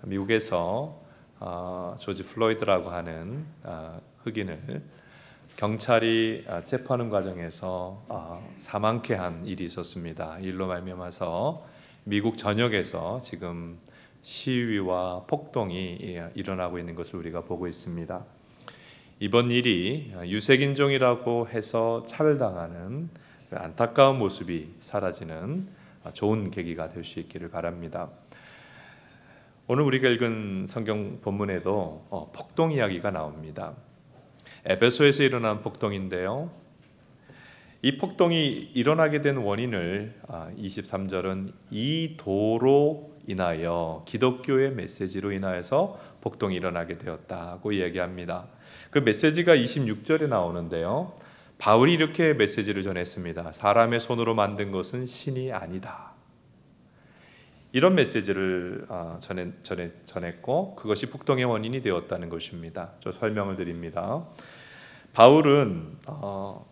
미국에서 조지 플로이드라고 하는 흑인을 경찰이 체포하는 과정에서 사망케 한 일이 있었습니다. 일로 말미암아서 미국 전역에서 지금 시위와 폭동이 일어나고 있는 것을 우리가 보고 있습니다. 이번 일이 유색인종이라고 해서 차별당하는 안타까운 모습이 사라지는 좋은 계기가 될 수 있기를 바랍니다. 오늘 우리가 읽은 성경 본문에도 폭동 이야기가 나옵니다. 에베소에서 일어난 폭동인데요. 이 폭동이 일어나게 된 원인을 23절은 이 도로 인하여, 기독교의 메시지로 인하여서 폭동이 일어나게 되었다고 이야기합니다. 그 메시지가 26절에 나오는데요. 바울이 이렇게 메시지를 전했습니다. 사람의 손으로 만든 것은 신이 아니다. 이런 메시지를 전했고 그것이 폭동의 원인이 되었다는 것입니다. 저 설명을 드립니다. 바울은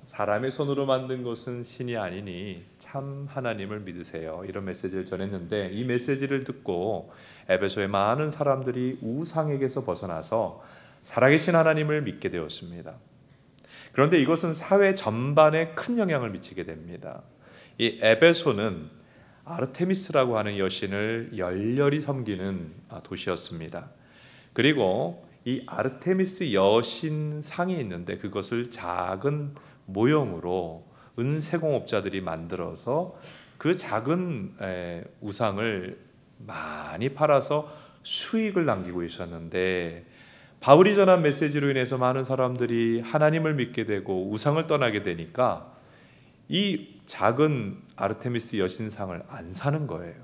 사람의 손으로 만든 것은 신이 아니니 참 하나님을 믿으세요, 이런 메시지를 전했는데, 이 메시지를 듣고 에베소의 많은 사람들이 우상에게서 벗어나서 살아계신 하나님을 믿게 되었습니다. 그런데 이것은 사회 전반에 큰 영향을 미치게 됩니다. 이 에베소는 아르테미스라고 하는 여신을 열렬히 섬기는 도시였습니다. 그리고 이 아르테미스 여신 상이 있는데 그것을 작은 모형으로 은세공업자들이 만들어서 그 작은 우상을 많이 팔아서 수익을 남기고 있었는데, 바울이 전한 메시지로 인해서 많은 사람들이 하나님을 믿게 되고 우상을 떠나게 되니까 이 작은 아르테미스 여신상을 안 사는 거예요.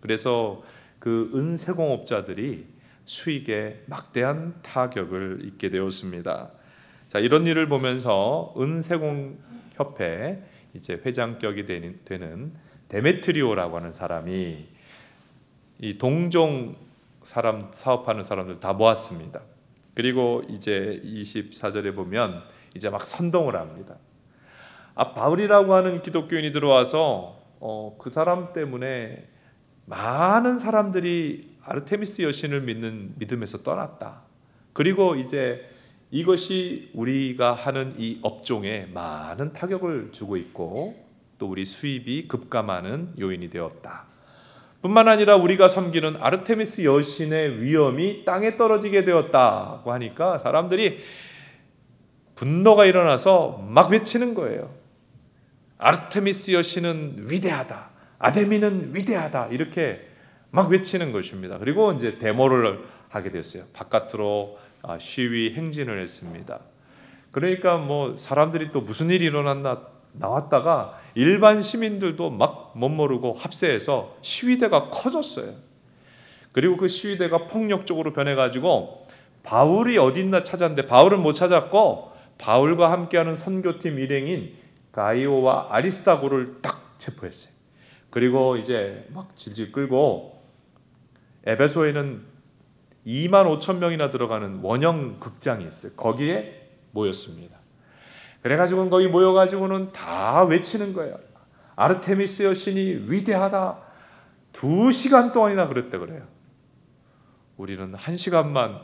그래서 그 은세공업자들이 수익에 막대한 타격을 입게 되었습니다. 자, 이런 일을 보면서 은세공협회 이제 회장격이 되는 데메트리오라고 하는 사람이 이 동종 사업하는 사람들 다 모았습니다. 그리고 이제 24절에 보면 이제 막 선동을 합니다. 바울이라고 하는 기독교인이 들어와서 그 사람 때문에 많은 사람들이 아르테미스 여신을 믿는 믿음에서 떠났다. 그리고 이제 이것이 우리가 하는 이 업종에 많은 타격을 주고 있고 또 우리 수입이 급감하는 요인이 되었다. 뿐만 아니라 우리가 섬기는 아르테미스 여신의 위엄이 땅에 떨어지게 되었다고 하니까 사람들이 분노가 일어나서 막 외치는 거예요. 아르테미스 여신은 위대하다, 아데미는 위대하다, 이렇게 막 외치는 것입니다. 그리고 이제 데모를 하게 됐어요. 바깥으로 시위 행진을 했습니다. 그러니까 뭐 사람들이 또 무슨 일이 일어났나 나왔다가 일반 시민들도 막 멋모르고 합세해서 시위대가 커졌어요. 그리고 그 시위대가 폭력적으로 변해가지고 바울이 어디 있나 찾았는데 바울은 못 찾았고, 바울과 함께하는 선교팀 일행인 가이오와 아리스타고를 딱 체포했어요. 그리고 이제 막 질질 끌고 에베소에는 25,000명이나 들어가는 원형 극장이 있어요. 거기에 모였습니다. 그래가지고는 거기 모여가지고는 다 외치는 거예요. 아르테미스 여신이 위대하다. 2시간 동안이나 그랬다 그래요. 우리는 1시간만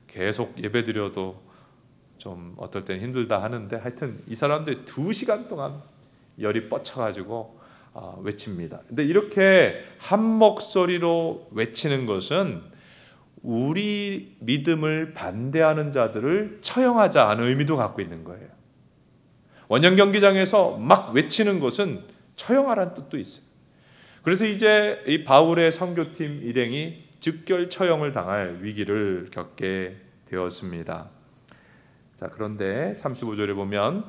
계속 예배드려도 좀 어떨 때는 힘들다 하는데, 하여튼 이 사람들이 2시간 동안 열이 뻗쳐가지고 외칩니다. 근데 이렇게 한 목소리로 외치는 것은 우리 믿음을 반대하는 자들을 처형하자 하는 의미도 갖고 있는 거예요. 원형 경기장에서 막 외치는 것은 처형하라는 뜻도 있어요. 그래서 이제 이 바울의 선교팀 일행이 즉결 처형을 당할 위기를 겪게 되었습니다. 자, 그런데 35절에 보면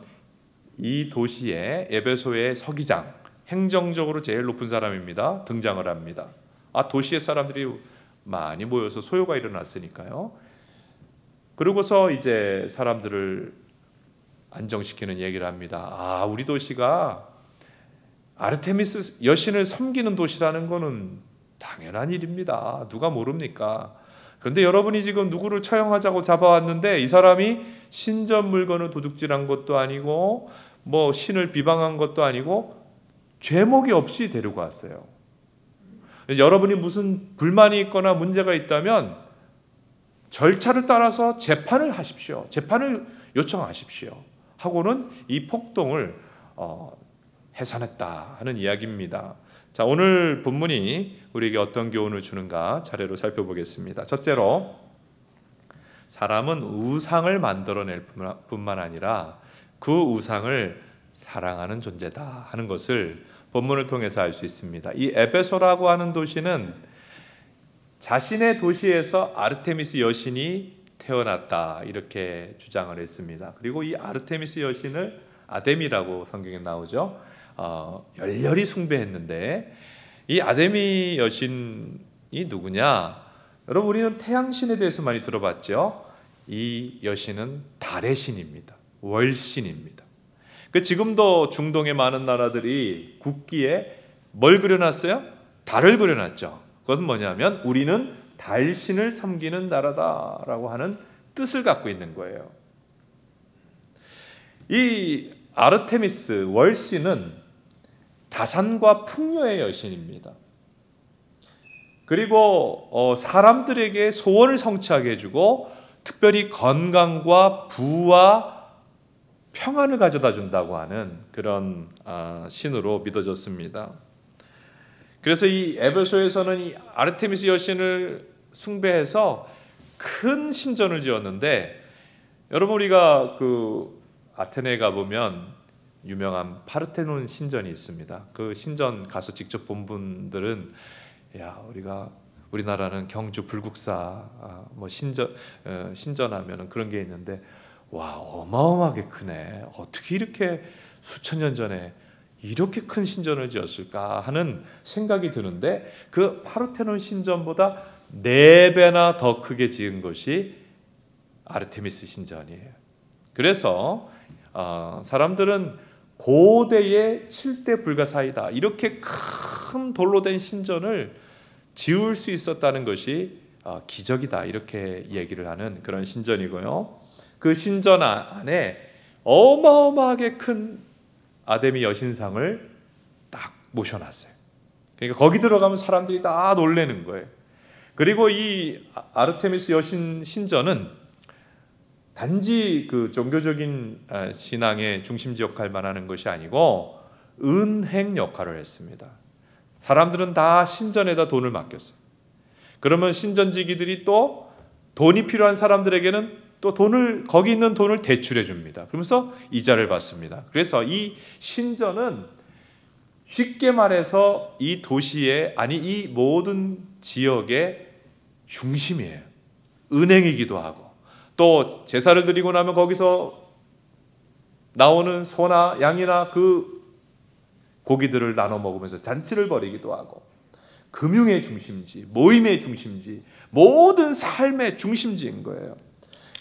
이 도시의 에베소의 서기장, 행정적으로 제일 높은 사람입니다. 등장을 합니다. 도시의 사람들이 많이 모여서 소요가 일어났으니까요. 그러고서 이제 사람들을 안정시키는 얘기를 합니다. 우리 도시가 아르테미스 여신을 섬기는 도시라는 거는 당연한 일입니다. 누가 모릅니까? 그런데 여러분이 지금 누구를 처형하자고 잡아왔는데 이 사람이 신전 물건을 도둑질한 것도 아니고 뭐 신을 비방한 것도 아니고 죄목이 없이 데리고 왔어요. 여러분이 무슨 불만이 있거나 문제가 있다면 절차를 따라서 재판을 하십시오. 재판을 요청하십시오. 하고는 이 폭동을 해산했다 하는 이야기입니다. 자, 오늘 본문이 우리에게 어떤 교훈을 주는가 차례로 살펴보겠습니다. 첫째로, 사람은 우상을 만들어낼 뿐만 아니라 그 우상을 사랑하는 존재다 하는 것을 본문을 통해서 알 수 있습니다. 이 에베소라고 하는 도시는 자신의 도시에서 아르테미스 여신이 태어났다 이렇게 주장을 했습니다. 그리고 이 아르테미스 여신을 아데미라고 성경에 나오죠. 열렬히 숭배했는데, 이 아데미 여신이 누구냐? 여러분, 우리는 태양신에 대해서 많이 들어봤죠. 이 여신은 달의 신입니다. 월신입니다. 지금도 중동의 많은 나라들이 국기에 뭘 그려놨어요? 달을 그려놨죠. 그것은 뭐냐면 우리는 달신을 섬기는 나라다라고 하는 뜻을 갖고 있는 거예요. 이 아르테미스 월신은 다산과 풍요의 여신입니다. 그리고 사람들에게 소원을 성취하게 해주고 특별히 건강과 부와 평안을 가져다 준다고 하는 그런 신으로 믿어졌습니다. 그래서 이 에베소에서는 이 아르테미스 여신을 숭배해서 큰 신전을 지었는데, 여러분, 우리가 그 아테네에 가보면 유명한 파르테논 신전이 있습니다. 그 신전 가서 직접 본 분들은 우리나라는 경주 불국사 뭐 신전하면은 그런 게 있는데, 와, 어마어마하게 크네. 어떻게 이렇게 수천 년 전에 이렇게 큰 신전을 지었을까 하는 생각이 드는데, 그 파르테논 신전보다 4배나 더 크게 지은 것이 아르테미스 신전이에요. 그래서 사람들은 고대의 7대 불가사이다, 이렇게 큰 돌로 된 신전을 지을 수 있었다는 것이 기적이다, 이렇게 얘기를 하는 그런 신전이고요. 그 신전 안에 어마어마하게 큰 아데미 여신상을 딱 모셔놨어요. 그러니까 거기 들어가면 사람들이 다 놀라는 거예요. 그리고 이 아르테미스 여신 신전은 단지 그 종교적인 신앙의 중심지 역할만 하는 것이 아니고 은행 역할을 했습니다. 사람들은 다 신전에다 돈을 맡겼어요. 그러면 신전지기들이 또 돈이 필요한 사람들에게는 또 거기 있는 돈을 대출해 줍니다. 그러면서 이자를 받습니다. 그래서 이 신전은 쉽게 말해서 이 도시의, 이 모든 지역의 중심이에요. 은행이기도 하고, 또 제사를 드리고 나면 거기서 나오는 소나 양이나 그 고기들을 나눠 먹으면서 잔치를 벌이기도 하고, 금융의 중심지, 모임의 중심지, 모든 삶의 중심지인 거예요.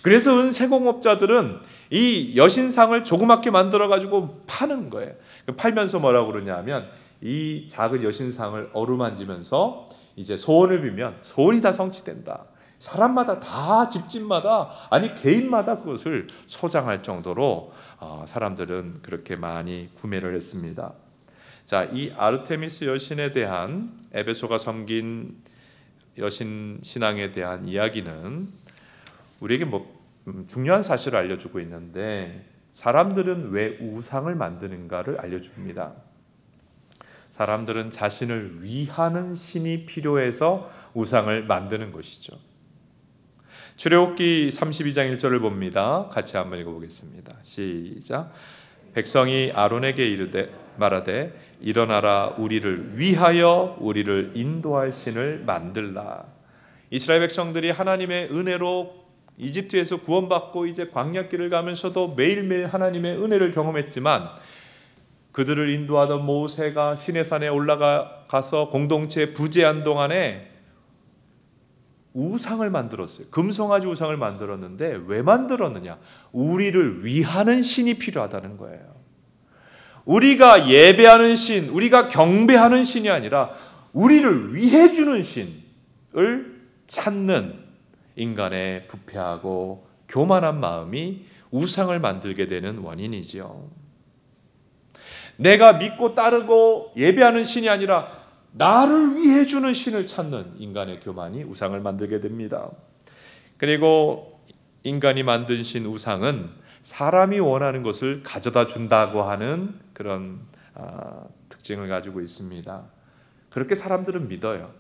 그래서 은세공업자들은 이 여신상을 조그맣게 만들어가지고 파는 거예요. 팔면서 뭐라고 그러냐면, 이 작은 여신상을 어루만지면서 이제 소원을 빌면 소원이 다 성취된다. 사람마다 다, 집집마다, 개인마다 그것을 소장할 정도로 사람들은 그렇게 많이 구매를 했습니다. 자, 이 아르테미스 여신에 대한, 에베소가 섬긴 여신 신앙에 대한 이야기는 우리에게 중요한 사실을 알려주고 있는데, 사람들은 왜 우상을 만드는가를 알려줍니다. 사람들은 자신을 위하는 신이 필요해서 우상을 만드는 것이죠. 출애굽기 32장 1절을 봅니다. 같이 한번 읽어보겠습니다. 시작. 백성이 아론에게 말하되 일어나라, 우리를 위하여 우리를 인도할 신을 만들라. 이스라엘 백성들이 하나님의 은혜로 이집트에서 구원받고 이제 광야길을 가면서도 매일매일 하나님의 은혜를 경험했지만, 그들을 인도하던 모세가 시내산에 올라가서 공동체 부재한 동안에 우상을 만들었어요. 금송아지 우상을 만들었는데 왜 만들었느냐? 우리를 위하는 신이 필요하다는 거예요. 우리가 예배하는 신, 우리가 경배하는 신이 아니라 우리를 위해 주는 신을 찾는 인간의 부패하고 교만한 마음이 우상을 만들게 되는 원인이지요. 내가 믿고 따르고 예배하는 신이 아니라 나를 위해 주는 신을 찾는 인간의 교만이 우상을 만들게 됩니다. 그리고 인간이 만든 신 우상은 사람이 원하는 것을 가져다 준다고 하는 그런 특징을 가지고 있습니다. 그렇게 사람들은 믿어요.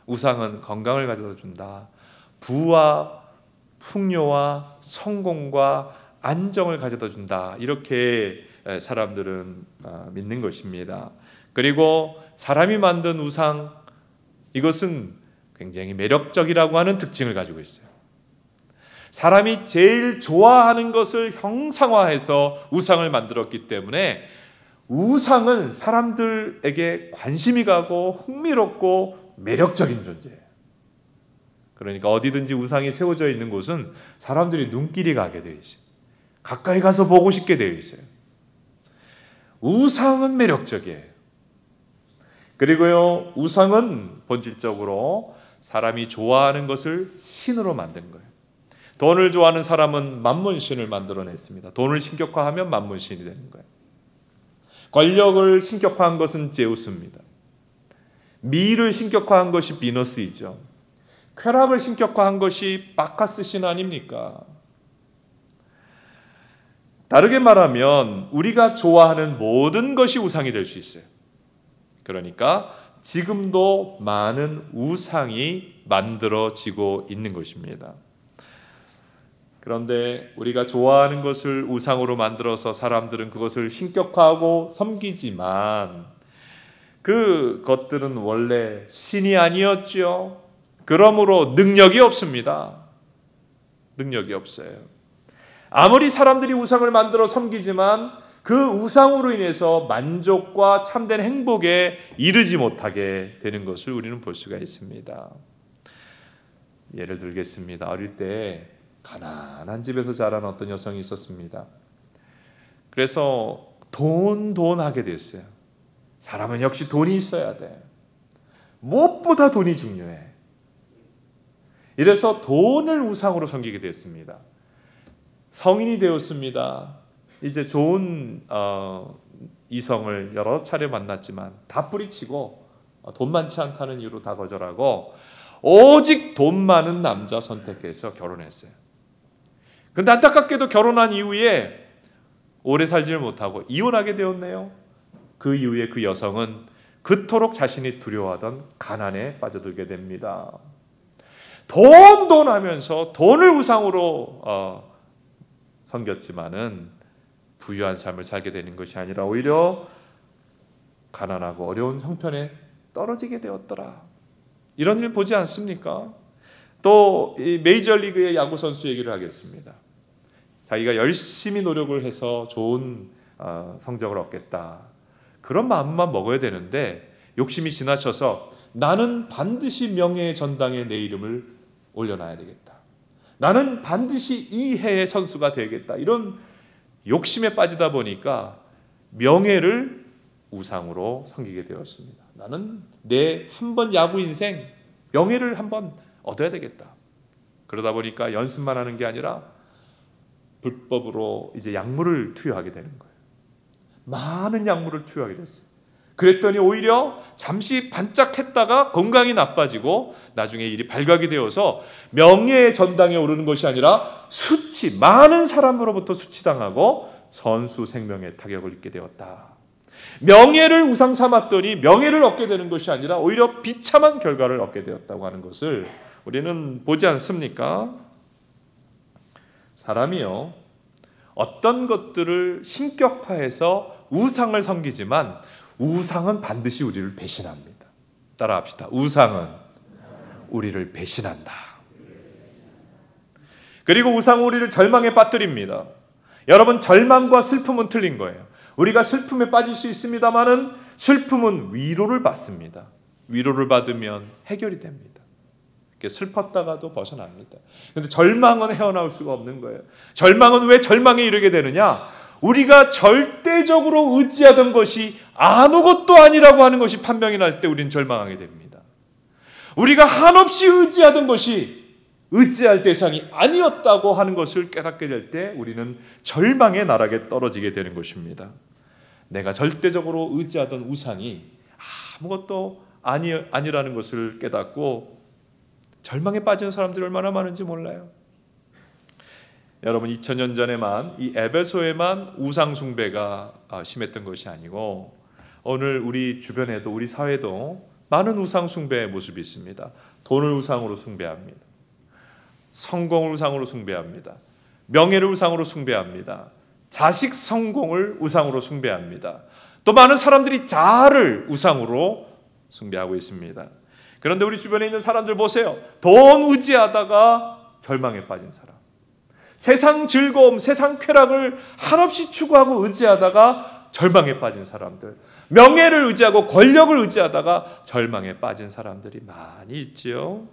우상은 건강을 가져다 준다. 부와 풍요와 성공과 안정을 가져다 준다. 이렇게 사람들은 믿는 것입니다. 그리고 사람이 만든 우상, 이것은 굉장히 매력적이라고 하는 특징을 가지고 있어요. 사람이 제일 좋아하는 것을 형상화해서 우상을 만들었기 때문에 우상은 사람들에게 관심이 가고 흥미롭고 매력적인 존재예요. 그러니까 어디든지 우상이 세워져 있는 곳은 사람들이 눈길이 가게 되어 있어요. 가까이 가서 보고 싶게 되어 있어요. 우상은 매력적이에요. 그리고요, 우상은 본질적으로 사람이 좋아하는 것을 신으로 만든 거예요. 돈을 좋아하는 사람은 만문신을 만들어냈습니다. 돈을 신격화하면 만문신이 되는 거예요. 권력을 신격화한 것은 제우스입니다. 미를 신격화한 것이 비너스이죠. 쾌락을 신격화한 것이 바카스 신 아닙니까? 다르게 말하면 우리가 좋아하는 모든 것이 우상이 될 수 있어요. 그러니까 지금도 많은 우상이 만들어지고 있는 것입니다. 그런데 우리가 좋아하는 것을 우상으로 만들어서 사람들은 그것을 신격화하고 섬기지만 그것들은 원래 신이 아니었죠. 그러므로 능력이 없습니다. 능력이 없어요. 아무리 사람들이 우상을 만들어 섬기지만 그 우상으로 인해서 만족과 참된 행복에 이르지 못하게 되는 것을 우리는 볼 수가 있습니다. 예를 들겠습니다. 어릴 때 가난한 집에서 자란 어떤 여성이 있었습니다. 그래서 돈 하게 됐어요. 사람은 역시 돈이 있어야 돼. 무엇보다 돈이 중요해. 이래서 돈을 우상으로 섬기게 됐습니다. 성인이 되었습니다. 이제 좋은 이성을 여러 차례 만났지만 다 뿌리치고 돈 많지 않다는 이유로 다 거절하고 오직 돈 많은 남자 선택해서 결혼했어요. 그런데 안타깝게도 결혼한 이후에 오래 살지를 못하고 이혼하게 되었네요. 그 이후에 그 여성은 그토록 자신이 두려워하던 가난에 빠져들게 됩니다. 돈 하면서 돈을 우상으로 섬겼지만은 부유한 삶을 살게 되는 것이 아니라 오히려 가난하고 어려운 형편에 떨어지게 되었더라. 이런 일 보지 않습니까? 또 이 메이저리그의 야구 선수 얘기를 하겠습니다. 자기가 열심히 노력을 해서 좋은 성적을 얻겠다. 그런 마음만 먹어야 되는데 욕심이 지나쳐서 나는 반드시 명예의 전당에 내 이름을 올려놔야 되겠다. 나는 반드시 이 해의 선수가 되겠다. 이런 욕심에 빠지다 보니까 명예를 우상으로 섬기게 되었습니다. 나는 내 한 번 야구 인생 명예를 한번 얻어야 되겠다. 그러다 보니까 연습만 하는 게 아니라 불법으로 이제 약물을 투여하게 되는 거예요. 많은 약물을 투여하게 됐어요. 그랬더니 오히려 잠시 반짝했다가 건강이 나빠지고 나중에 일이 발각이 되어서 명예의 전당에 오르는 것이 아니라 많은 사람으로부터 수치당하고 선수 생명에 타격을 입게 되었다. 명예를 우상 삼았더니 명예를 얻게 되는 것이 아니라 오히려 비참한 결과를 얻게 되었다고 하는 것을 우리는 보지 않습니까? 사람이요, 어떤 것들을 신격화해서 우상을 섬기지만 우상은 반드시 우리를 배신합니다. 따라합시다. 우상은 우리를 배신한다. 그리고 우상은 우리를 절망에 빠뜨립니다. 여러분, 절망과 슬픔은 틀린 거예요. 우리가 슬픔에 빠질 수 있습니다만은 슬픔은 위로를 받습니다. 위로를 받으면 해결이 됩니다. 슬펐다가도 벗어납니다. 그런데 절망은 헤어나올 수가 없는 거예요. 절망은 왜 절망에 이르게 되느냐? 우리가 절대적으로 의지하던 것이 아무것도 아니라고 하는 것이 판명이 날 때 우리는 절망하게 됩니다. 우리가 한없이 의지하던 것이 의지할 대상이 아니었다고 하는 것을 깨닫게 될 때 우리는 절망의 나락에 떨어지게 되는 것입니다. 내가 절대적으로 의지하던 우상이 아무것도 아니라는 것을 깨닫고 절망에 빠지는 사람들이 얼마나 많은지 몰라요. 여러분, 2000년 전에만 이 에베소에만 우상 숭배가 심했던 것이 아니고 오늘 우리 주변에도, 우리 사회도 많은 우상 숭배의 모습이 있습니다. 돈을 우상으로 숭배합니다. 성공을 우상으로 숭배합니다. 명예를 우상으로 숭배합니다. 자식 성공을 우상으로 숭배합니다. 또 많은 사람들이 자아를 우상으로 숭배하고 있습니다. 그런데 우리 주변에 있는 사람들 보세요. 돈 의지하다가 절망에 빠진 사람, 세상 즐거움, 세상 쾌락을 한없이 추구하고 의지하다가 절망에 빠진 사람들, 명예를 의지하고 권력을 의지하다가 절망에 빠진 사람들이 많이 있지요.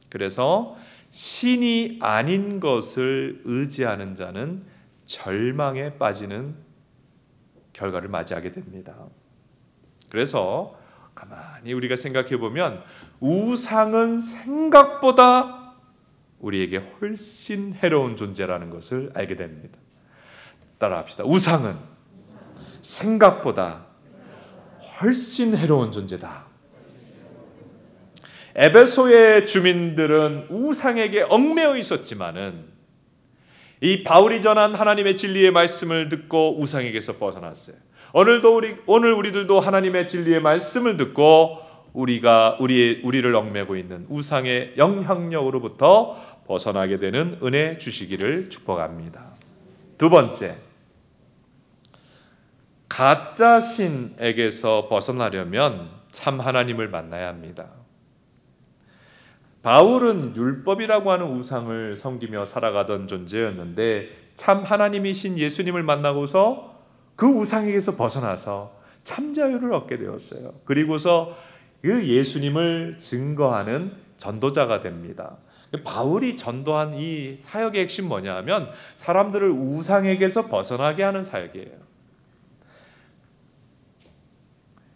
그래서 신이 아닌 것을 의지하는 자는 절망에 빠지는 결과를 맞이하게 됩니다. 그래서 가만히 우리가 생각해 보면 우상은 생각보다 우리에게 훨씬 해로운 존재라는 것을 알게 됩니다. 따라합시다. 우상은 생각보다 훨씬 해로운 존재다. 에베소의 주민들은 우상에게 얽매여 있었지만은 이 바울이 전한 하나님의 진리의 말씀을 듣고 우상에게서 벗어났어요. 오늘 우리들도 하나님의 진리의 말씀을 듣고 우리를 얽매고 있는 우상의 영향력으로부터 벗어나게 되는 은혜 주시기를 축복합니다. 두 번째, 가짜 신에게서 벗어나려면 참 하나님을 만나야 합니다. 바울은 율법이라고 하는 우상을 섬기며 살아가던 존재였는데 참 하나님이신 예수님을 만나고서 그 우상에게서 벗어나서 참 자유를 얻게 되었어요. 그리고서 그 예수님을 증거하는 전도자가 됩니다. 바울이 전도한 이 사역의 핵심 뭐냐 하면 사람들을 우상에게서 벗어나게 하는 사역이에요.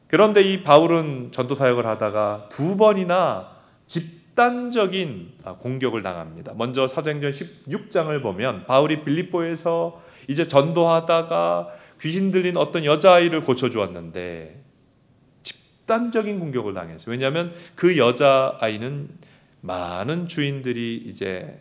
그런데 이 바울은 전도 사역을 하다가 두 번이나 집단적인 공격을 당합니다. 먼저 사도행전 16장을 보면 바울이 빌립보에서 이제 전도하다가 귀신 들린 어떤 여자아이를 고쳐주었는데 집단적인 공격을 당했어요. 왜냐하면 그 여자아이는 많은 주인들이 이제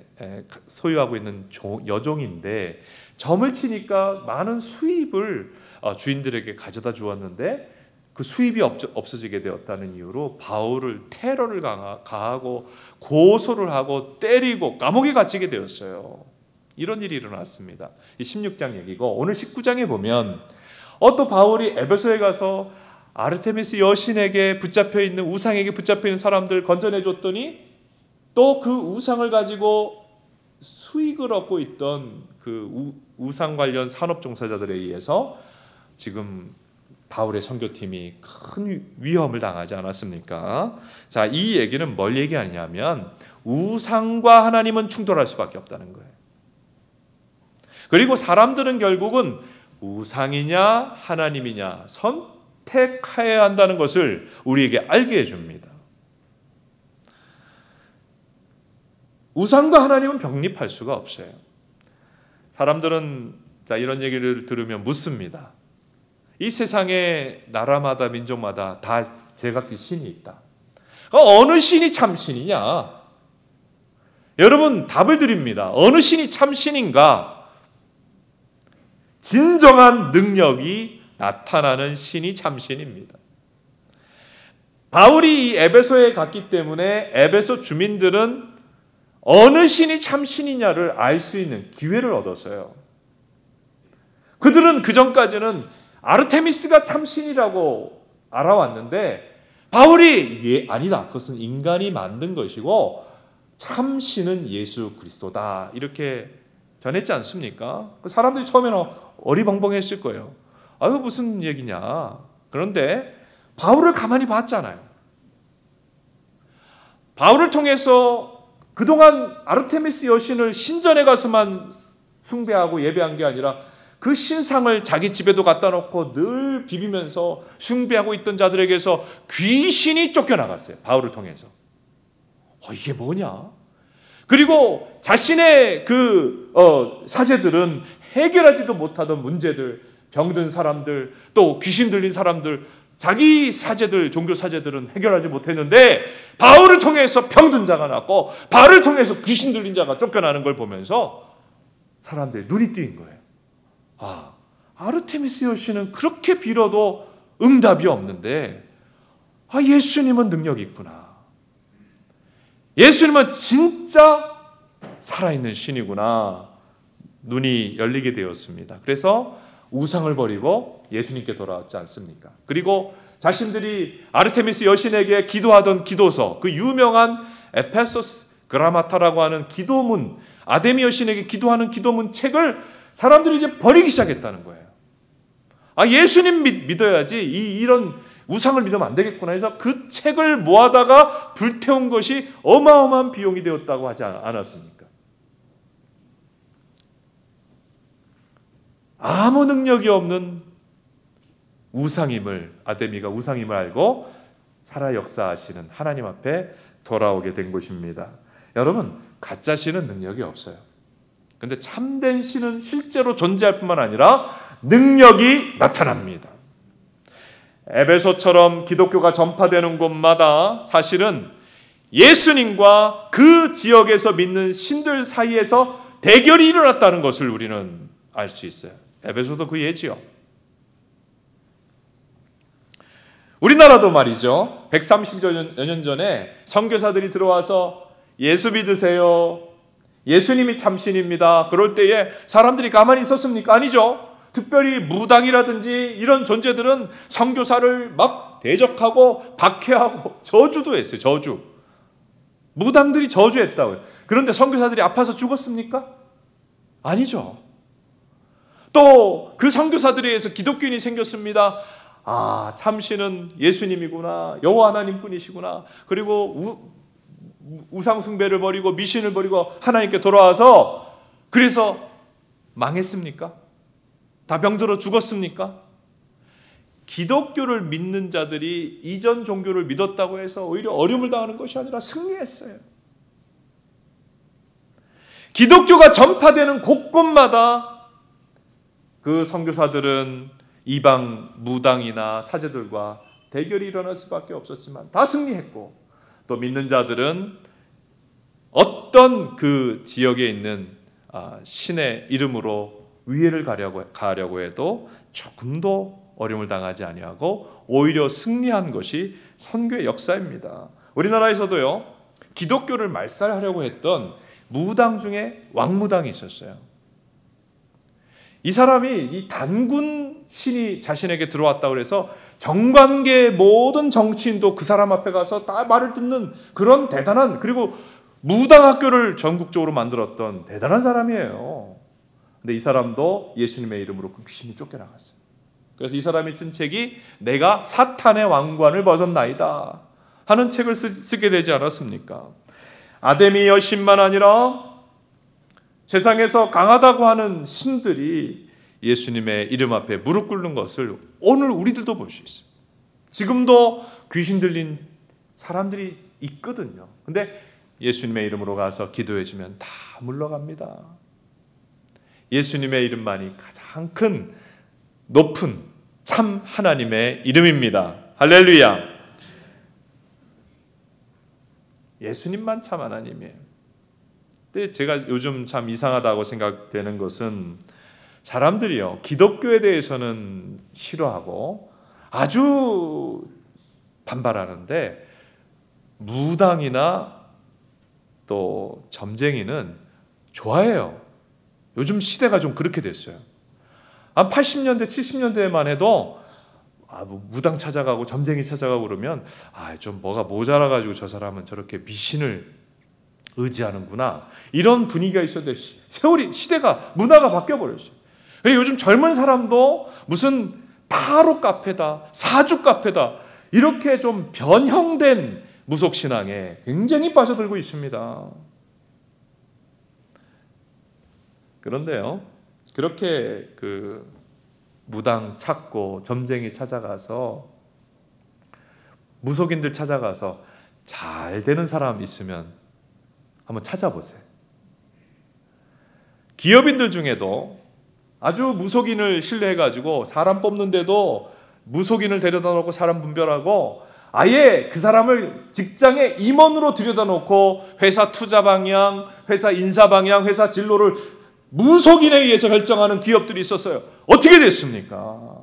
소유하고 있는 여종인데 점을 치니까 많은 수입을 주인들에게 가져다 주었는데 그 수입이 없어지게 되었다는 이유로 바울을 테러를 가하고 고소를 하고 때리고 감옥에 갇히게 되었어요. 이런 일이 일어났습니다. 이 16장 얘기고 오늘 19장에 보면 또 바울이 에베소에 가서 아르테미스 여신에게 붙잡혀 있는 우상에게 붙잡혀 있는 사람들 건져내 줬더니 또 그 우상을 가지고 수익을 얻고 있던 그 우상 관련 산업 종사자들에 의해서 지금 바울의 선교팀이 큰 위험을 당하지 않았습니까? 자, 이 얘기는 뭘 얘기하냐면 우상과 하나님은 충돌할 수밖에 없다는 거예요. 그리고 사람들은 결국은 우상이냐 하나님이냐 선택해야 한다는 것을 우리에게 알게 해줍니다. 우상과 하나님은 병립할 수가 없어요. 사람들은 이런 얘기를 들으면 묻습니다. 이 세상에 나라마다 민족마다 다 제각기 신이 있다. 어느 신이 참 신이냐? 여러분 답을 드립니다. 어느 신이 참 신인가? 진정한 능력이 나타나는 신이 참 신입니다. 바울이 이 에베소에 갔기 때문에 에베소 주민들은 어느 신이 참 신이냐를 알 수 있는 기회를 얻었어요. 그들은 그전까지는 아르테미스가 참 신이라고 알아왔는데 바울이 아니다. 그것은 인간이 만든 것이고 참 신은 예수 그리스도다. 이렇게 전했지 않습니까? 사람들이 처음에는 어리벙벙했을 거예요. 아유 무슨 얘기냐. 그런데 바울을 가만히 봤잖아요. 바울을 통해서 그동안 아르테미스 여신을 신전에 가서만 숭배하고 예배한 게 아니라 그 신상을 자기 집에도 갖다 놓고 늘 비비면서 숭배하고 있던 자들에게서 귀신이 쫓겨나갔어요. 바울을 통해서. 이게 뭐냐? 그리고 자신의 사제들은 해결하지도 못하던 문제들, 병든 사람들, 또 귀신 들린 사람들 자기 사제들, 종교 사제들은 해결하지 못했는데 바울을 통해서 병든 자가 낫고 바울을 통해서 귀신 들린 자가 쫓겨나는 걸 보면서 사람들이 눈이 띄인 거예요. 아, 아르테미스 여신은 그렇게 빌어도 응답이 없는데 예수님은 능력이 있구나. 예수님은 진짜 살아있는 신이구나. 눈이 열리게 되었습니다. 그래서 우상을 버리고 예수님께 돌아왔지 않습니까? 그리고 자신들이 아르테미스 여신에게 기도하던 기도서, 그 유명한 에페소스 그라마타라고 하는 기도문, 아데미 여신에게 기도하는 기도문 책을 사람들이 이제 버리기 시작했다는 거예요. 예수님 믿어야지 이런 우상을 믿으면 안 되겠구나 해서 그 책을 모아다가 불태운 것이 어마어마한 비용이 되었다고 하지 않았습니까? 아무 능력이 없는 우상임을, 아데미가 우상임을 알고 살아 역사하시는 하나님 앞에 돌아오게 된 것입니다. 여러분, 가짜 신은 능력이 없어요. 근데 참된 신은 실제로 존재할 뿐만 아니라 능력이 나타납니다. 에베소처럼 기독교가 전파되는 곳마다 사실은 예수님과 그 지역에서 믿는 신들 사이에서 대결이 일어났다는 것을 우리는 알 수 있어요. 에베소도 그 예지요. 우리나라도 말이죠. 130여 년 전에 선교사들이 들어와서 예수 믿으세요. 예수님이 참신입니다. 그럴 때에 사람들이 가만히 있었습니까? 아니죠. 특별히 무당이라든지 이런 존재들은 선교사를 막 대적하고 박해하고 저주도 했어요. 저주. 무당들이 저주했다고요. 그런데 선교사들이 아파서 죽었습니까? 아니죠. 또 그 선교사들에 의해서 기독교인이 생겼습니다. 참신은 예수님이구나. 여호와 하나님뿐이시구나. 그리고 우상 숭배를 버리고 미신을 버리고 하나님께 돌아와서 그래서 망했습니까? 다 병들어 죽었습니까? 기독교를 믿는 자들이 이전 종교를 믿었다고 해서 오히려 어려움을 당하는 것이 아니라 승리했어요. 기독교가 전파되는 곳곳마다 그 선교사들은 이방 무당이나 사제들과 대결이 일어날 수밖에 없었지만 다 승리했고, 또 믿는 자들은 어떤 그 지역에 있는 신의 이름으로 위해를 가려고 해도 조금도 어려움을 당하지 아니하고 오히려 승리한 것이 선교의 역사입니다. 우리나라에서도요, 기독교를 말살하려고 했던 무당 중에 왕무당이 있었어요. 이 사람이 이 단군 신이 자신에게 들어왔다고 해서 정관계 모든 정치인도 그 사람 앞에 가서 다 말을 듣는 그런 대단한, 그리고 무당학교를 전국적으로 만들었던 대단한 사람이에요. 근데 이 사람도 예수님의 이름으로 그 귀신이 쫓겨나갔어요. 그래서 이 사람이 쓴 책이 내가 사탄의 왕관을 벗었나이다 하는 책을 쓰게 되지 않았습니까? 아데미 여신만 아니라 세상에서 강하다고 하는 신들이 예수님의 이름 앞에 무릎 꿇는 것을 오늘 우리들도 볼 수 있어요. 지금도 귀신 들린 사람들이 있거든요. 근데 예수님의 이름으로 가서 기도해주면 다 물러갑니다. 예수님의 이름만이 가장 큰 높은 참 하나님의 이름입니다. 할렐루야. 예수님만 참 하나님이에요. 근데 제가 요즘 참 이상하다고 생각되는 것은 사람들이요, 기독교에 대해서는 싫어하고 아주 반발하는데 무당이나 또 점쟁이는 좋아해요. 요즘 시대가 좀 그렇게 됐어요. 80년대, 70년대만 해도 무당 찾아가고 점쟁이 찾아가고 그러면 좀 뭐가 모자라가지고 저 사람은 저렇게 미신을 의지하는구나, 이런 분위기가 있었는데 세월이, 시대가, 문화가 바뀌어버렸어요. 그리고 요즘 젊은 사람도 무슨 타로 카페다, 사주 카페다, 이렇게 좀 변형된 무속신앙에 굉장히 빠져들고 있습니다. 그런데요, 그렇게 그 무당 찾고 점쟁이 찾아가서 무속인들 찾아가서 잘 되는 사람 있으면 한번 찾아보세요. 기업인들 중에도 아주 무속인을 신뢰해가지고 사람 뽑는데도 무속인을 데려다 놓고 사람 분별하고 아예 그 사람을 직장의 임원으로 들여다 놓고 회사 투자 방향, 회사 인사 방향, 회사 진로를 무속인에 의해서 결정하는 기업들이 있었어요. 어떻게 됐습니까?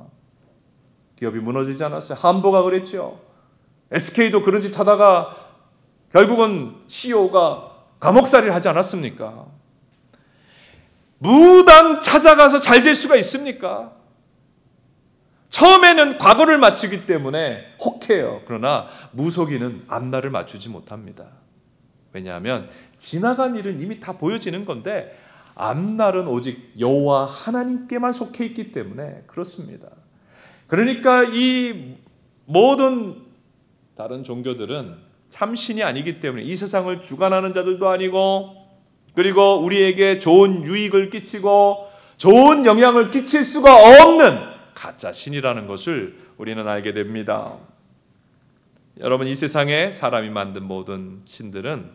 기업이 무너지지 않았어요. 한보가 그랬죠. SK도 그런 짓 하다가 결국은 CEO가 감옥살이를 하지 않았습니까? 무당 찾아가서 잘 될 수가 있습니까? 처음에는 과거를 맞추기 때문에 혹해요. 그러나 무속인은 앞날을 맞추지 못합니다. 왜냐하면 지나간 일은 이미 다 보여지는 건데 앞날은 오직 여호와 하나님께만 속해 있기 때문에 그렇습니다. 그러니까 이 모든 다른 종교들은 참신이 아니기 때문에 이 세상을 주관하는 자들도 아니고 그리고 우리에게 좋은 유익을 끼치고 좋은 영향을 끼칠 수가 없는 가짜 신이라는 것을 우리는 알게 됩니다. 여러분, 이 세상에 사람이 만든 모든 신들은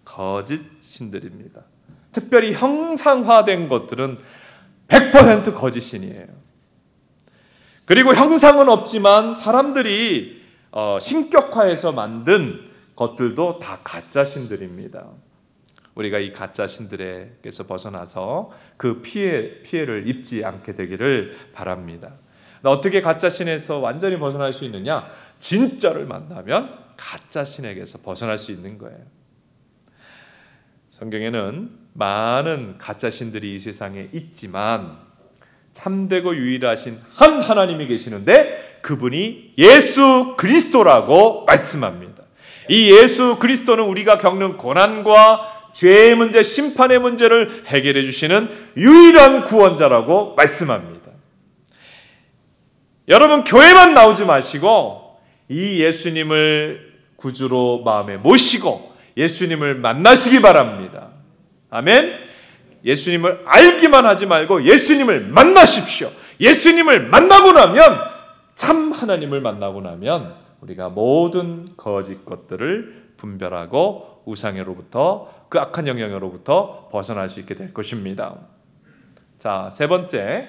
거짓 신들입니다. 특별히 형상화된 것들은 100% 거짓 신이에요. 그리고 형상은 없지만 사람들이 신격화해서 만든 것들도 다 가짜 신들입니다. 우리가 이 가짜 신들에게서 벗어나서 그 피해를 입지 않게 되기를 바랍니다. 어떻게 가짜 신에서 완전히 벗어날 수 있느냐? 진짜를 만나면 가짜 신에게서 벗어날 수 있는 거예요. 성경에는 많은 가짜 신들이 이 세상에 있지만 참되고 유일하신 한 하나님이 계시는데 그분이 예수 그리스도라고 말씀합니다. 이 예수 그리스도는 우리가 겪는 고난과 죄의 문제, 심판의 문제를 해결해 주시는 유일한 구원자라고 말씀합니다. 여러분, 교회만 나오지 마시고 이 예수님을 구주로 마음에 모시고 예수님을 만나시기 바랍니다. 아멘. 예수님을 알기만 하지 말고 예수님을 만나십시오. 예수님을 만나고 나면, 참 하나님을 만나고 나면 우리가 모든 거짓 것들을 분별하고 우상으로부터, 그 악한 영향으로부터 벗어날 수 있게 될 것입니다. 자, 세 번째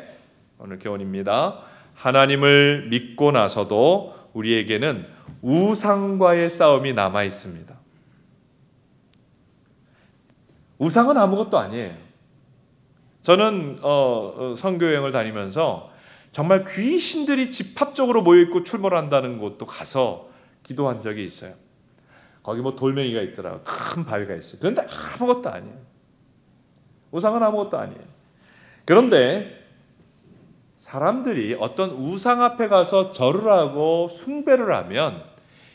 오늘 교훈입니다. 하나님을 믿고 나서도 우리에게는 우상과의 싸움이 남아 있습니다. 우상은 아무것도 아니에요. 저는 선교여행을 다니면서 정말 귀신들이 집합적으로 모여있고 출몰한다는 곳도 가서 기도한 적이 있어요. 거기 뭐 돌멩이가 있더라고요. 큰 바위가 있어요. 그런데 아무것도 아니에요. 우상은 아무것도 아니에요. 그런데 사람들이 어떤 우상 앞에 가서 절을 하고 숭배를 하면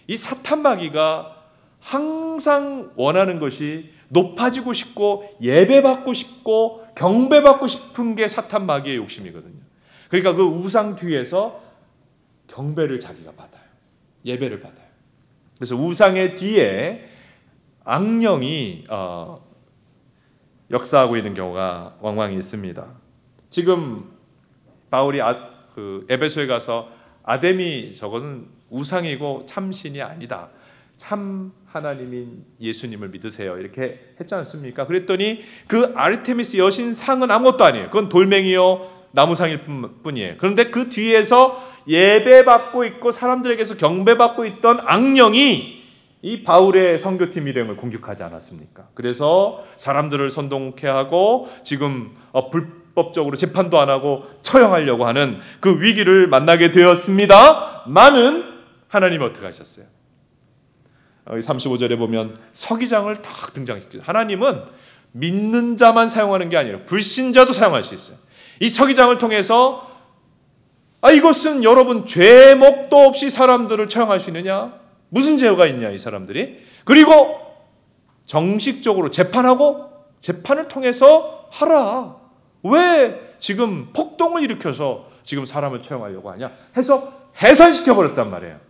이 사탄 마귀가 항상 원하는 것이 높아지고 싶고 예배받고 싶고 경배받고 싶은 게 사탄 마귀의 욕심이거든요. 그러니까 그 우상 뒤에서 경배를 자기가 받아요. 예배를 받아요. 그래서 우상의 뒤에 악령이 역사하고 있는 경우가 왕왕 있습니다. 지금 바울이 에베소에 가서 아데미 저거는 우상이고 참신이 아니다. 참 하나님인 예수님을 믿으세요. 이렇게 했지 않습니까? 그랬더니 그 아르테미스 여신 상은 아무것도 아니에요. 그건 돌멩이요 나무상일 뿐이에요. 그런데 그 뒤에서 예배받고 있고 사람들에게서 경배받고 있던 악령이 이 바울의 선교팀 일행을 공격하지 않았습니까? 그래서 사람들을 선동케 하고 지금 불법적으로 재판도 안 하고 처형하려고 하는 그 위기를 만나게 되었습니다. 많은 하나님이 어떻게 하셨어요? 35절에 보면 서기장을 딱 등장시키죠. 하나님은 믿는 자만 사용하는 게 아니라 불신자도 사용할 수 있어요. 이 서기장을 통해서 이것은 여러분 죄목도 없이 사람들을 처형할 수 있느냐? 무슨 죄가 있냐 이 사람들이? 그리고 정식적으로 재판을 통해서 하라. 왜 지금 폭동을 일으켜서 지금 사람을 처형하려고 하냐? 해서 해산시켜버렸단 말이에요.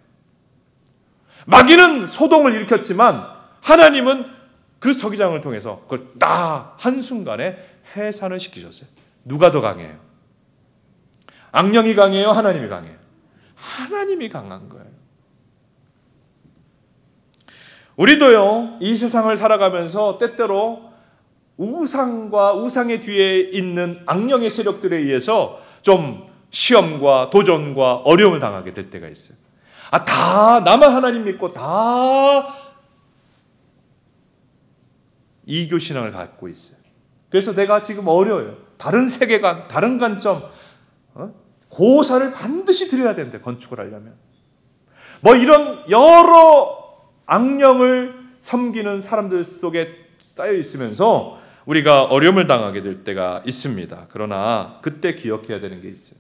마귀는 소동을 일으켰지만 하나님은 그 서기장을 통해서 그걸 딱 한순간에 해산을 시키셨어요. 누가 더 강해요? 악령이 강해요? 하나님이 강해요? 하나님이 강한 거예요. 우리도요, 이 세상을 살아가면서 때때로 우상과 우상의 뒤에 있는 악령의 세력들에 의해서 좀 시험과 도전과 어려움을 당하게 될 때가 있어요. 다 나만 하나님 믿고 다 이교 신앙을 갖고 있어요. 그래서 내가 지금 어려워요. 다른 세계관, 다른 관점, 고사를 반드시 드려야 되는데, 건축을 하려면. 이런 여러 악령을 섬기는 사람들 속에 쌓여 있으면서 우리가 어려움을 당하게 될 때가 있습니다. 그러나 그때 기억해야 되는 게 있어요.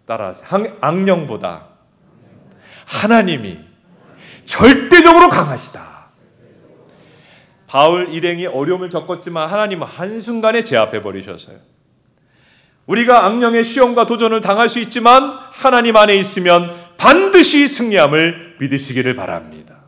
따라하세요. 악령보다 하나님이 절대적으로 강하시다. 바울 일행이 어려움을 겪었지만 하나님은 한순간에 제압해 버리셔서요. 우리가 악령의 시험과 도전을 당할 수 있지만 하나님 안에 있으면 반드시 승리함을 믿으시기를 바랍니다.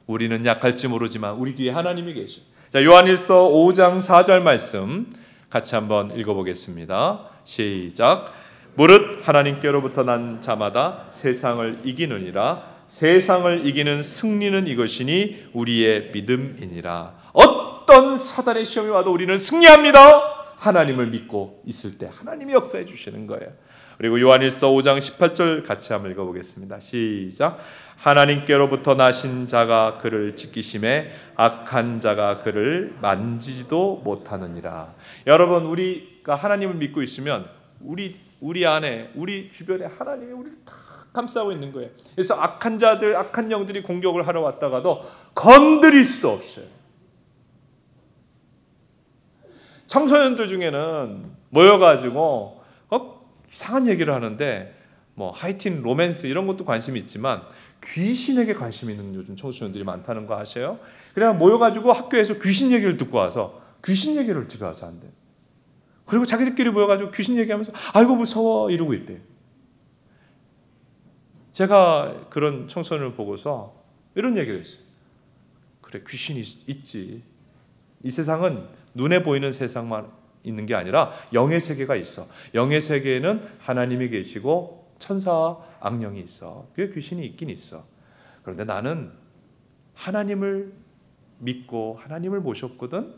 우리는 약할지 모르지만 우리 뒤에 하나님이 계셔요. 자, 요한일서 5장 4절 말씀 같이 한번 읽어보겠습니다. 시작. 무릇 하나님께로부터 난 자마다 세상을 이기느니라. 세상을 이기는 승리는 이것이니 우리의 믿음이니라. 어떤 사단의 시험이 와도 우리는 승리합니다. 하나님을 믿고 있을 때 하나님이 역사해 주시는 거예요. 그리고 요한일서 5장 18절 같이 한번 읽어보겠습니다. 시작. 하나님께로부터 나신 자가 그를 지키심에 악한 자가 그를 만지지도 못하느니라. 여러분, 우리가 하나님을 믿고 있으면 우리 안에, 우리 주변에 하나님이 우리를 다 감싸고 있는 거예요. 그래서 악한 자들, 악한 영들이 공격을 하러 왔다가도 건드릴 수도 없어요. 청소년들 중에는 모여가지고 이상한 얘기를 하는데 하이틴, 로맨스 이런 것도 관심이 있지만 귀신에게 관심이 있는 요즘 청소년들이 많다는 거 아세요? 그냥 모여가지고 학교에서 귀신 얘기를 듣고 와서 귀신 얘기를 집에 와서 한대. 그리고 자기들끼리 모여가지고 귀신 얘기하면서 아이고 무서워 이러고 있대. 제가 그런 청소년을 보고서 이런 얘기를 했어요. 그래, 귀신이 있지. 이 세상은 눈에 보이는 세상만 있는 게 아니라 영의 세계가 있어. 영의 세계에는 하나님이 계시고 천사와 악령이 있어. 그게 귀신이 있긴 있어. 그런데 나는 하나님을 믿고 하나님을 모셨거든.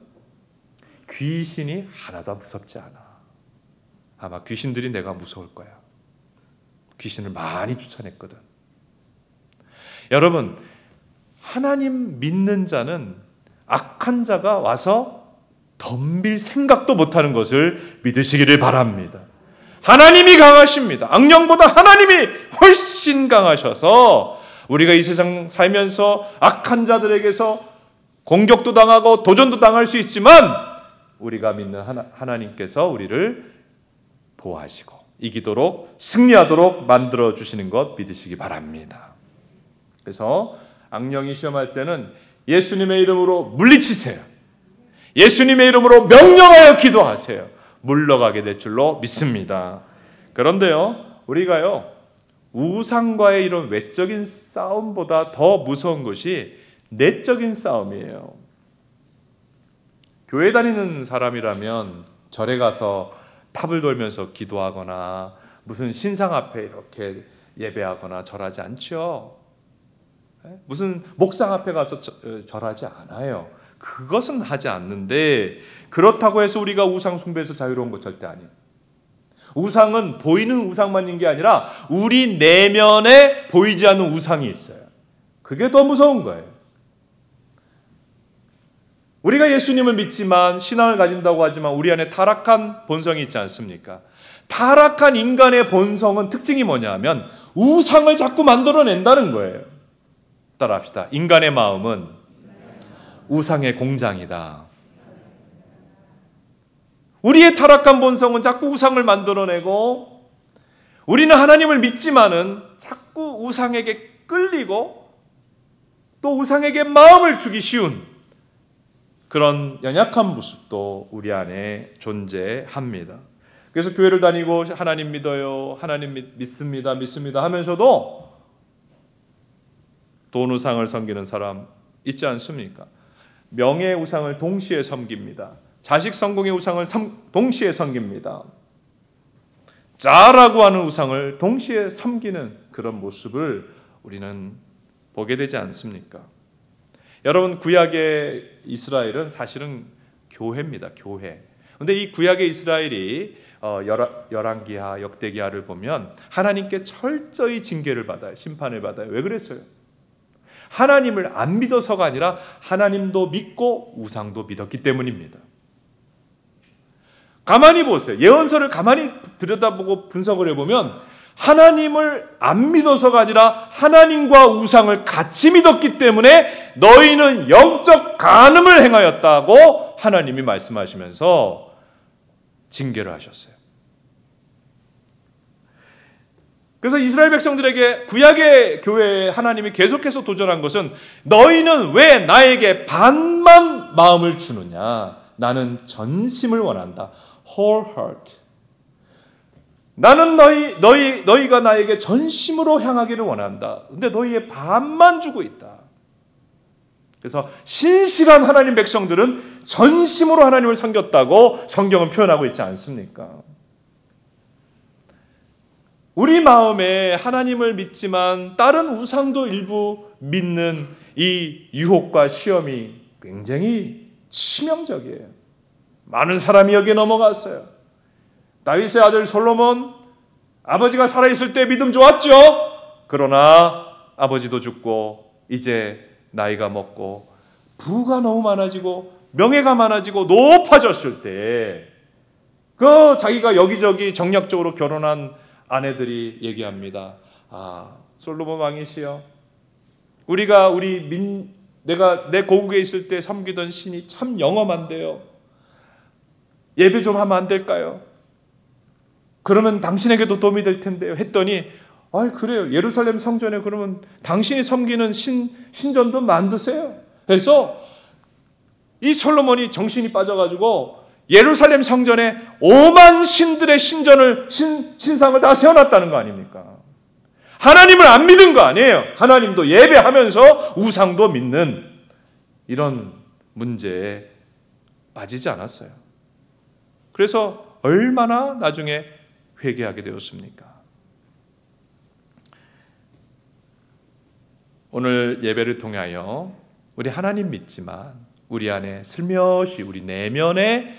귀신이 하나도 무섭지 않아. 아마 귀신들이 내가 무서울 거야. 귀신을 많이 쫓아냈거든. 여러분, 하나님 믿는 자는 악한 자가 와서 덤빌 생각도 못하는 것을 믿으시기를 바랍니다. 하나님이 강하십니다. 악령보다 하나님이 훨씬 강하셔서 우리가 이 세상 살면서 악한 자들에게서 공격도 당하고 도전도 당할 수 있지만 우리가 믿는 하나님께서 우리를 보호하시고 이기도록 승리하도록 만들어 주시는 것 믿으시기 바랍니다. 그래서 악령이 시험할 때는 예수님의 이름으로 물리치세요. 예수님의 이름으로 명령하여 기도하세요. 물러가게 될 줄로 믿습니다. 그런데요, 우리가요 우상과의 이런 외적인 싸움보다 더 무서운 것이 내적인 싸움이에요. 교회 다니는 사람이라면 절에 가서 탑을 돌면서 기도하거나 무슨 신상 앞에 이렇게 예배하거나 절하지 않죠. 무슨 목상 앞에 가서 절하지 않아요. 그것은 하지 않는데 그렇다고 해서 우리가 우상 숭배에서 자유로운 것 절대 아니에요. 우상은 보이는 우상만 있는 게 아니라 우리 내면에 보이지 않는 우상이 있어요. 그게 더 무서운 거예요. 우리가 예수님을 믿지만 신앙을 가진다고 하지만 우리 안에 타락한 본성이 있지 않습니까? 타락한 인간의 본성은 특징이 뭐냐면 우상을 자꾸 만들어낸다는 거예요. 따라합시다. 인간의 마음은 우상의 공장이다. 우리의 타락한 본성은 자꾸 우상을 만들어내고 우리는 하나님을 믿지만은 자꾸 우상에게 끌리고 또 우상에게 마음을 주기 쉬운 그런 연약한 모습도 우리 안에 존재합니다. 그래서 교회를 다니고 하나님 믿어요, 하나님 믿습니다 하면서도 돈 우상을 섬기는 사람 있지 않습니까? 명예 우상을 동시에 섬깁니다. 자식 성공의 우상을 동시에 섬깁니다. 자라고 하는 우상을 동시에 섬기는 그런 모습을 우리는 보게 되지 않습니까? 여러분, 구약의 이스라엘은 사실은 교회입니다. 교회. 그런데 이 구약의 이스라엘이 열왕기하, 역대기하를 보면 하나님께 철저히 징계를 받아요. 심판을 받아요. 왜 그랬어요? 하나님을 안 믿어서가 아니라 하나님도 믿고 우상도 믿었기 때문입니다. 가만히 보세요. 예언서를 가만히 들여다보고 분석을 해보면 하나님을 안 믿어서가 아니라 하나님과 우상을 같이 믿었기 때문에 너희는 영적 간음을 행하였다고 하나님이 말씀하시면서 징계를 하셨어요. 그래서 이스라엘 백성들에게 구약의 교회에 하나님이 계속해서 도전한 것은 너희는 왜 나에게 반만 마음을 주느냐? 나는 전심을 원한다. Whole heart. 나는 너희가 나에게 전심으로 향하기를 원한다. 근데 너희의 반만 주고 있다. 그래서 신실한 하나님 백성들은 전심으로 하나님을 섬겼다고 성경은 표현하고 있지 않습니까? 우리 마음에 하나님을 믿지만 다른 우상도 일부 믿는 이 유혹과 시험이 굉장히 치명적이에요. 많은 사람이 여기에 넘어갔어요. 다윗의 아들 솔로몬, 아버지가 살아있을 때 믿음 좋았죠. 그러나 아버지도 죽고 이제 나이가 먹고 부가 너무 많아지고 명예가 많아지고 높아졌을 때 그 자기가 여기저기 정략적으로 결혼한 아내들이 얘기합니다. 아, 솔로몬 왕이시여, 내가 내 고국에 있을 때 섬기던 신이 참 영험한데요. 예배 좀 하면 안 될까요? 그러면 당신에게도 도움이 될 텐데요. 했더니 그래요. 예루살렘 성전에 그러면 당신이 섬기는 신전도 만드세요. 그래서 이 솔로몬이 정신이 빠져가지고 예루살렘 성전에 5만 신들의 신상을 다 세워놨다는 거 아닙니까? 하나님을 안 믿은 거 아니에요. 하나님도 예배하면서 우상도 믿는 이런 문제에 빠지지 않았어요. 그래서 얼마나 나중에 회개하게 되었습니까? 오늘 예배를 통하여 우리 하나님 믿지만 우리 안에 슬며시 우리 내면에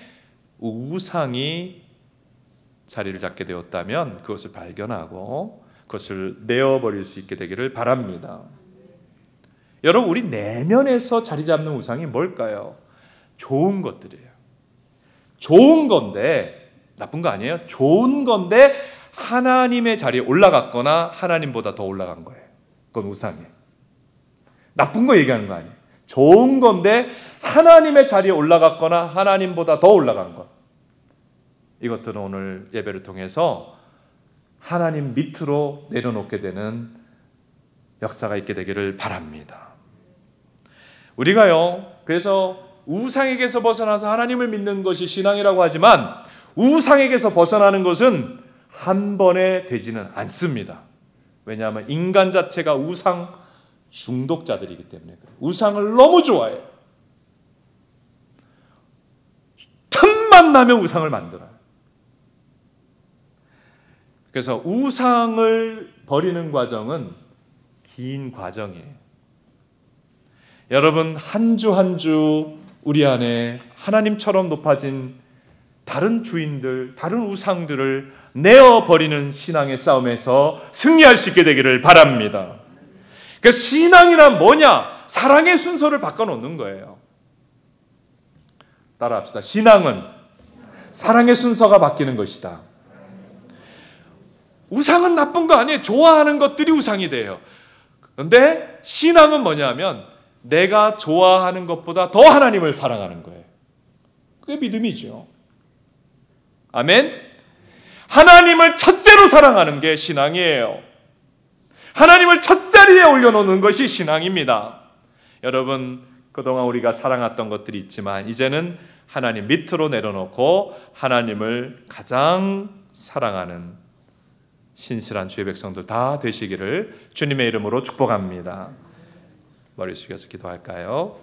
우상이 자리를 잡게 되었다면 그것을 발견하고 그것을 내어버릴 수 있게 되기를 바랍니다. 여러분, 우리 내면에서 자리 잡는 우상이 뭘까요? 좋은 것들이에요. 좋은 건데, 나쁜 거 아니에요. 좋은 건데 하나님의 자리에 올라갔거나 하나님보다 더 올라간 거예요. 그건 우상이에요. 나쁜 거 얘기하는 거 아니에요. 좋은 건데 하나님의 자리에 올라갔거나 하나님보다 더 올라간 것. 이것들은 오늘 예배를 통해서 하나님 밑으로 내려놓게 되는 역사가 있게 되기를 바랍니다. 우리가요, 그래서 우상에게서 벗어나서 하나님을 믿는 것이 신앙이라고 하지만 우상에게서 벗어나는 것은 한 번에 되지는 않습니다. 왜냐하면 인간 자체가 우상 중독자들이기 때문에 그래요. 우상을 너무 좋아해요. 틈만 나면 우상을 만들어요. 그래서 우상을 버리는 과정은 긴 과정이에요. 여러분, 한 주 한 주 우리 안에 하나님처럼 높아진 다른 주인들, 다른 우상들을 내어버리는 신앙의 싸움에서 승리할 수 있게 되기를 바랍니다. 그러니까 신앙이란 뭐냐? 사랑의 순서를 바꿔놓는 거예요. 따라합시다. 신앙은 사랑의 순서가 바뀌는 것이다. 우상은 나쁜 거 아니에요. 좋아하는 것들이 우상이 돼요. 그런데 신앙은 뭐냐면 내가 좋아하는 것보다 더 하나님을 사랑하는 거예요. 그게 믿음이죠. 아멘. 하나님을 첫째로 사랑하는 게 신앙이에요. 하나님을 첫자리에 올려놓는 것이 신앙입니다. 여러분, 그동안 우리가 사랑했던 것들이 있지만 이제는 하나님 밑으로 내려놓고 하나님을 가장 사랑하는 신실한 주의 백성들 다 되시기를 주님의 이름으로 축복합니다. 머리 숙여서 기도할까요?